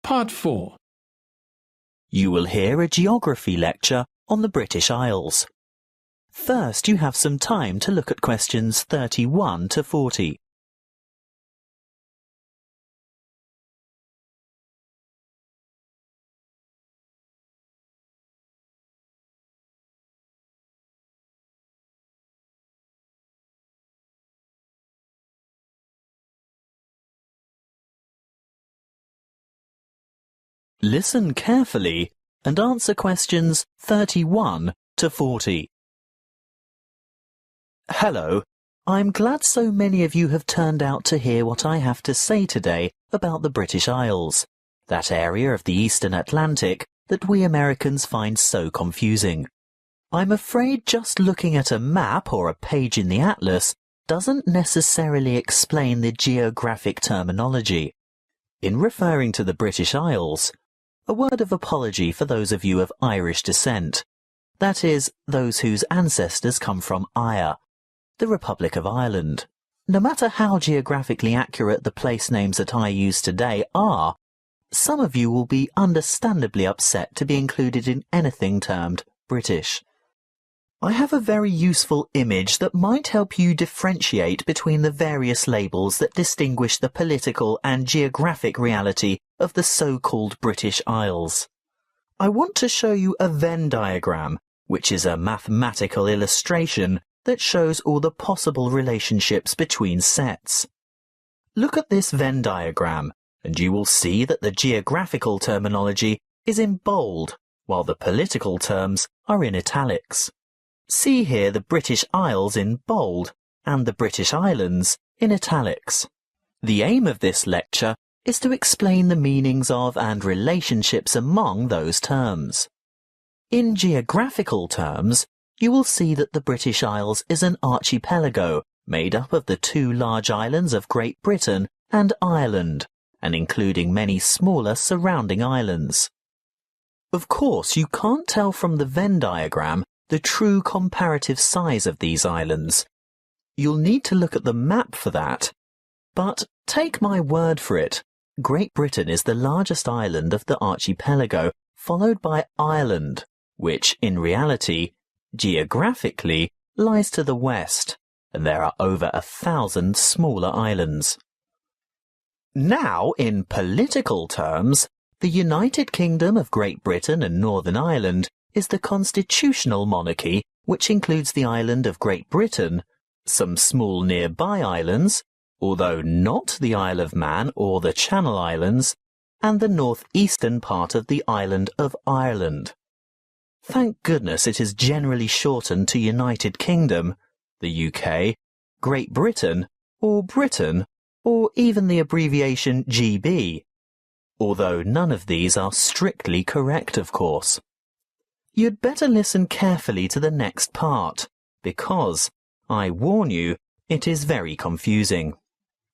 Part 4. You will hear a geography lecture on the British Isles. First, you have some time to look at questions 31 to 40. Listen carefully and answer questions 31 to 40. Hello, I'm glad so many of you have turned out to hear what I have to say today about the British Isles, that area of the Eastern Atlantic that we Americans find so confusing. I'm afraid just looking at a map or a page in the atlas doesn't necessarily explain the geographic terminology. In referring to the British Isles, a word of apology for those of you of Irish descent, that is, those whose ancestors come from Ireland, the Republic of Ireland. No matter how geographically accurate the place names that I use today are, some of you will be understandably upset to be included in anything termed British. I have a very useful image that might help you differentiate between the various labels that distinguish the political and geographic reality of the so-called British Isles. I want to show you a Venn diagram, which is a mathematical illustration that shows all the possible relationships between sets. Look at this Venn diagram, and you will see that the geographical terminology is in bold, while the political terms are in italics. See here the British Isles in bold and the British Islands in italics. The aim of this lecture is to explain the meanings of and relationships among those terms. In geographical terms, you will see that the British Isles is an archipelago made up of the two large islands of Great Britain and Ireland, and including many smaller surrounding islands. Of course, you can't tell from the Venn diagram the true comparative size of these islands. You'll need to look at the map for that. But take my word for it, Great Britain is the largest island of the archipelago, followed by Ireland, which, in reality, geographically, lies to the west, and there are over 1,000 smaller islands. Now, in political terms, the United Kingdom of Great Britain and Northern Ireland is the constitutional monarchy, which includes the island of Great Britain, some small nearby islands, although not the Isle of Man or the Channel Islands, and the northeastern part of the island of Ireland. Thank goodness it is generally shortened to United Kingdom, the UK, Great Britain, or even the abbreviation GB, although none of these are strictly correct, of course. You'd better listen carefully to the next part, because, I warn you, it is very confusing.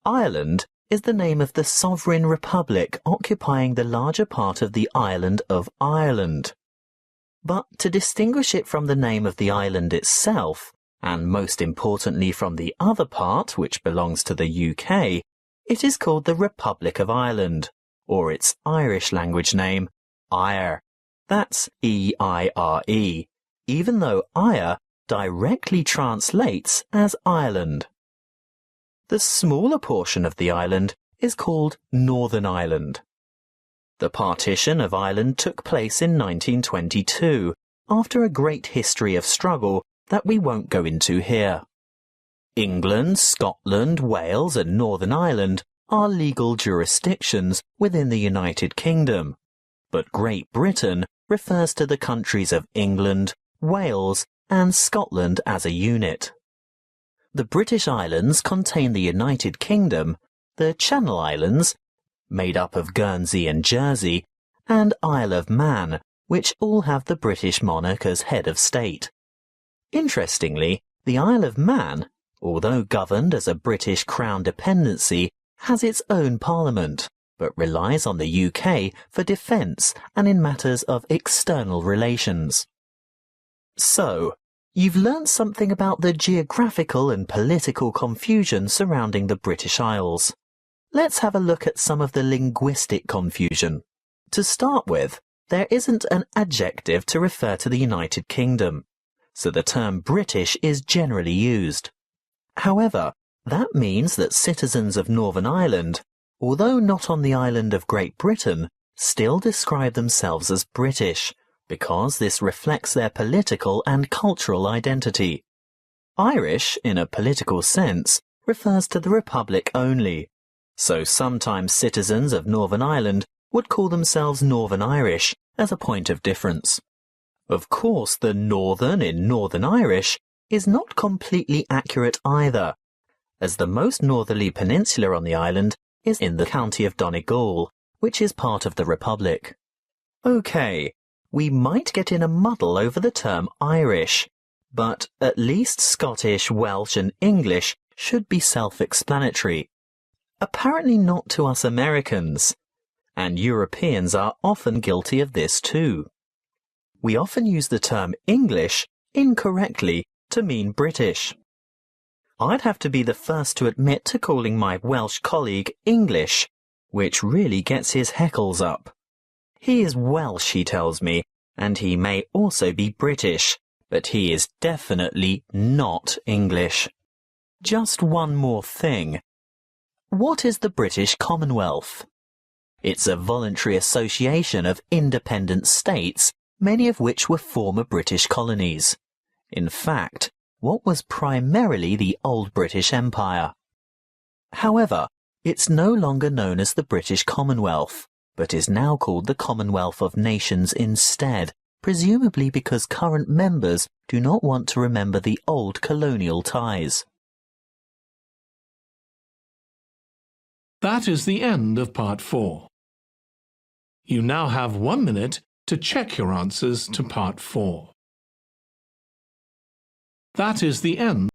Ireland is the name of the sovereign republic occupying the larger part of the island of Ireland. But to distinguish it from the name of the island itself, and most importantly from the other part, which belongs to the UK, it is called the Republic of Ireland, or its Irish language name, Eire. That's E-I-R-E, even though Eire directly translates as Ireland. The smaller portion of the island is called Northern Ireland. The partition of Ireland took place in 1922, after a great history of struggle that we won't go into here. England, Scotland, Wales and Northern Ireland are legal jurisdictions within the United Kingdom, but Great Britain refers to the countries of England, Wales and Scotland as a unit. The British Islands contain the United Kingdom, the Channel Islands, made up of Guernsey and Jersey, and Isle of Man, which all have the British monarch as head of state. Interestingly, the Isle of Man, although governed as a British Crown dependency, has its own parliament, but relies on the UK for defence and in matters of external relations. So, you've learnt something about the geographical and political confusion surrounding the British Isles. Let's have a look at some of the linguistic confusion. To start with, there isn't an adjective to refer to the United Kingdom, so the term British is generally used. However, that means that citizens of Northern Ireland, although not on the island of Great Britain, still describe themselves as British, because this reflects their political and cultural identity. Irish, in a political sense, refers to the Republic only, so sometimes citizens of Northern Ireland would call themselves Northern Irish as a point of difference. Of course, the Northern in Northern Irish is not completely accurate either, as the most northerly peninsula on the island is in the county of Donegal, which is part of the Republic. OK, we might get in a muddle over the term Irish, but at least Scottish, Welsh and English should be self-explanatory. Apparently not to us Americans, and Europeans are often guilty of this too. We often use the term English incorrectly to mean British. I'd have to be the first to admit to calling my Welsh colleague English, which really gets his heckles up. He is Welsh, he tells me, and he may also be British, but he is definitely not English. Just one more thing. What is the British Commonwealth? It's a voluntary association of independent states, many of which were former British colonies. In fact, what was primarily the old British Empire. However, it's no longer known as the British Commonwealth, but is now called the Commonwealth of Nations instead, presumably because current members do not want to remember the old colonial ties. That is the end of part 4. You now have 1 minute to check your answers to part 4. That is the end.